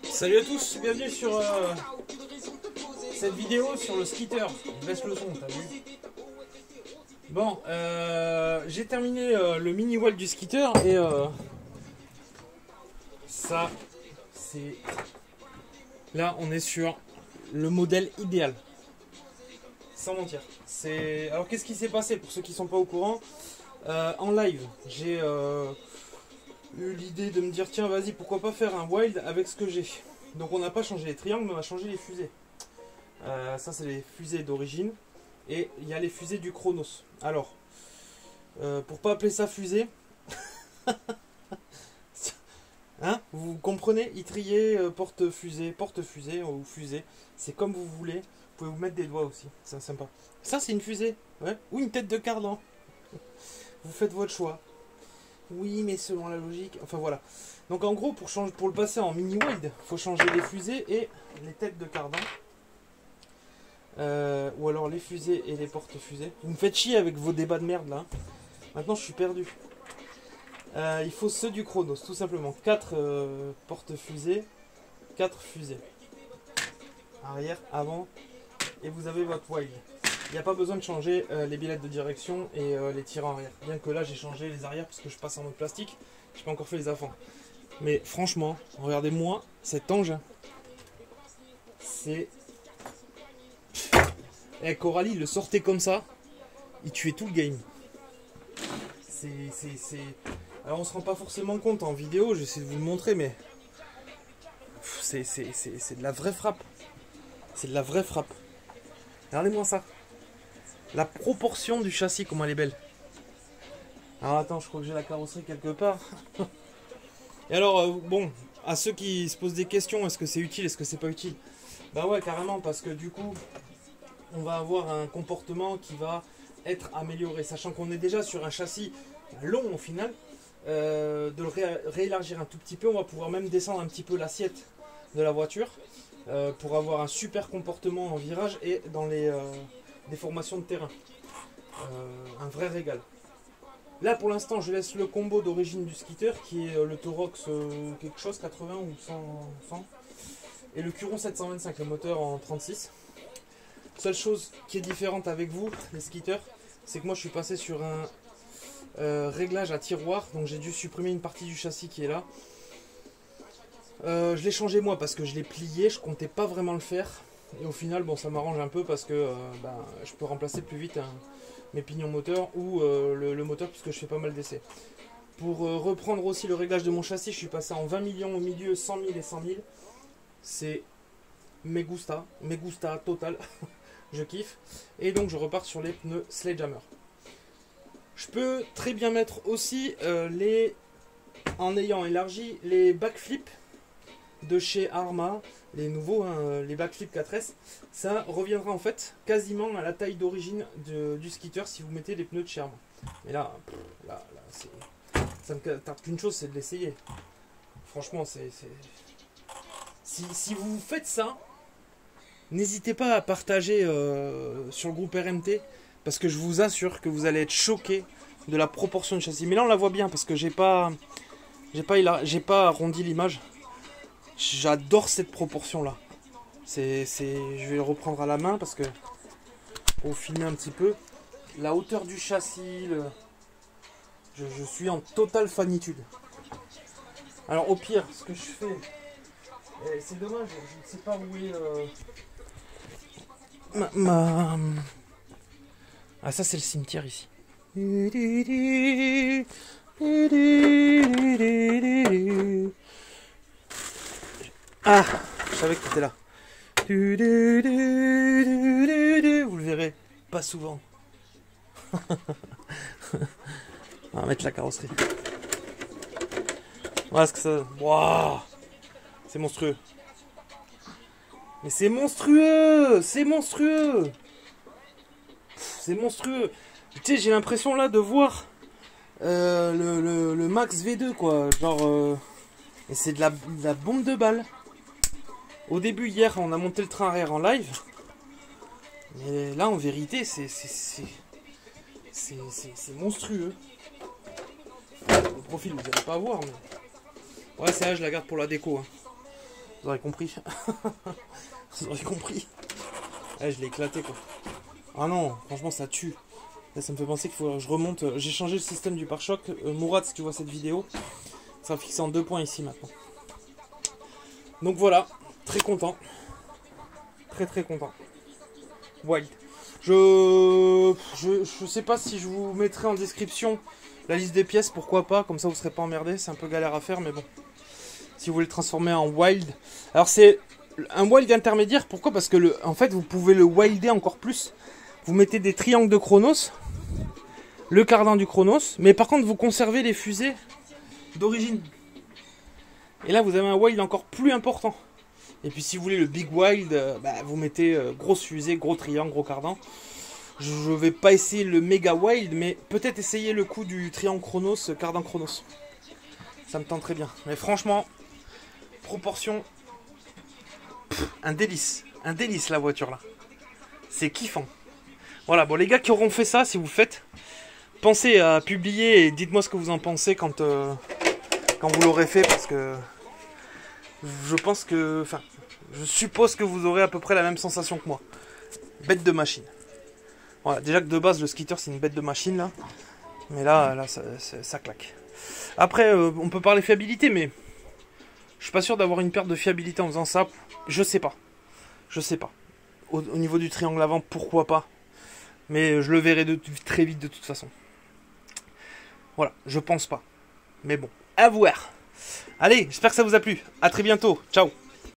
Salut à tous, bienvenue sur cette vidéo sur le skitter. Je baisse le son, t'as vu? Bon, j'ai terminé le mini wall du skitter et ça, c'est... Là, on est sur le modèle idéal. Sans mentir. Alors, qu'est-ce qui s'est passé pour ceux qui ne sont pas au courant? En live, j'ai eu l'idée de me dire tiens, vas-y, pourquoi pas faire un wild avec ce que j'ai. Donc, on n'a pas changé les triangles, mais on a changé les fusées. Ça, c'est les fusées d'origine. Et il y a les fusées du Chronos. Alors, pour pas appeler ça fusée, hein, vous comprenez, Itrier, porte-fusée ou fusée, c'est comme vous voulez. Vous pouvez vous mettre des doigts aussi, c'est sympa. Ça, c'est une fusée, ouais, ou une tête de cardan. Vous faites votre choix. Oui, mais selon la logique, enfin voilà. Donc en gros, pour le passer en mini wild, il faut changer les fusées et les têtes de cardan. Ou alors les fusées et les porte-fusées. Vous me faites chier avec vos débats de merde là. Maintenant je suis perdu. Il faut ceux du Chronos, tout simplement. 4 porte-fusées, 4 fusées. Arrière, avant, et vous avez votre wild. Il n'y a pas besoin de changer les billettes de direction et les tirants arrière. Bien que là j'ai changé les arrières parce que je passe en mode plastique. Je n'ai pas encore fait les afans. Mais franchement, regardez-moi cet engin. C'est... Eh, Coralie, il le sortait comme ça, il tuait tout le game. Alors on se rend pas forcément compte en vidéo, j'essaie de vous le montrer, mais c'est de la vraie frappe. C'est de la vraie frappe. Regardez-moi ça. La proportion du châssis, comment elle est belle. Alors attends, je crois que j'ai la carrosserie quelque part. Et alors, bon, à ceux qui se posent des questions, est-ce que c'est utile, est-ce que c'est pas utile? Bah ouais, carrément, parce que du coup... on va avoir un comportement qui va être amélioré, sachant qu'on est déjà sur un châssis long au final, de le réélargir un tout petit peu, on va pouvoir même descendre un petit peu l'assiette de la voiture pour avoir un super comportement en virage et dans les déformations de terrain. Un vrai régal. Là pour l'instant je laisse le combo d'origine du skitter qui est le Torox quelque chose 80 ou 100 et le Curon 725, le moteur en 36. Seule chose qui est différente avec vous, les skitters, c'est que moi je suis passé sur un réglage à tiroir, donc j'ai dû supprimer une partie du châssis qui est là. Je l'ai changé moi parce que je l'ai plié, je comptais pas vraiment le faire. Et au final, bon, ça m'arrange un peu parce que je peux remplacer plus vite mes pignons moteurs ou le moteur puisque je fais pas mal d'essais. Pour reprendre aussi le réglage de mon châssis, je suis passé en 20 millions au milieu, 100 000 et 100 000. C'est me gusta total. Je kiffe. Et donc je repars sur les pneus Sledgehammer. Je peux très bien mettre aussi en ayant élargi les backflips de chez Arma, les nouveaux, hein, les backflips 4S. Ça reviendra en fait quasiment à la taille d'origine du skitter si vous mettez les pneus de chez Arma. Mais là ça me tarde qu'une chose, c'est de l'essayer. Franchement, si vous faites ça, n'hésitez pas à partager sur le groupe RMT parce que je vous assure que vous allez être choqués de la proportion de châssis. Mais là on la voit bien parce que j'ai pas arrondi l'image. J'adore cette proportion là. Je vais le reprendre à la main parce que pour filmer un petit peu la hauteur du châssis. Je suis en totale fanitude. Alors au pire, ce que je fais, c'est dommage, je ne sais pas où est Ah, ça c'est le cimetière ici. Ah, je savais que tu étais là. Vous le verrez pas souvent. On va mettre la carrosserie. Voilà ce que ça... Wow, c'est monstrueux. Mais c'est monstrueux. C'est monstrueux. C'est monstrueux. Tu sais, j'ai l'impression là de voir le Max V2 quoi. Genre... et c'est de la bombe de balle. Au début, hier, on a monté le train arrière en live. Mais là, en vérité, c'est monstrueux. Le profil, vous n'allez pas voir. Mais... ouais, c'est là, je la garde pour la déco. Hein. Vous aurez compris. Vous aurez compris. Ouais, je l'ai éclaté quoi. Ah non, franchement ça tue. Là, ça me fait penser qu'il faut que je remonte. J'ai changé le système du pare-choc. Mourad, si tu vois cette vidéo, ça sera fixé en 2 points ici maintenant. Donc voilà, très content. Très content. Wild. Je sais pas si je vous mettrai en description la liste des pièces, pourquoi pas, comme ça vous serez pas emmerdés, c'est un peu galère à faire, mais bon. Si vous voulez le transformer en wild. Alors c'est un wild intermédiaire, pourquoi? Parce que en fait vous pouvez le wilder encore plus. Vous mettez des triangles de Chronos, le cardan du Chronos, mais par contre vous conservez les fusées d'origine. Et là vous avez un wild encore plus important. Et puis si vous voulez le big wild, vous mettez grosse fusée, gros triangle, gros cardan. Je vais pas essayer le méga wild, mais peut-être essayer le coup du triangle Chronos, cardan Chronos. Ça me tente très bien. Mais franchement, proportion, un délice la voiture là. C'est kiffant. Voilà, bon les gars qui auront fait ça, si vous le faites, pensez à publier et dites-moi ce que vous en pensez quand vous l'aurez fait, parce que je pense que, enfin, je suppose que vous aurez à peu près la même sensation que moi. Bête de machine. Voilà, déjà que de base le skitter c'est une bête de machine là, mais là ça claque. Après on peut parler fiabilité, mais je suis pas sûr d'avoir une perte de fiabilité en faisant ça. Je sais pas. Au niveau du triangle avant, pourquoi pas, mais je le verrai très vite de toute façon. Voilà, je pense pas. Mais bon, à voir. Allez, j'espère que ça vous a plu. À très bientôt. Ciao.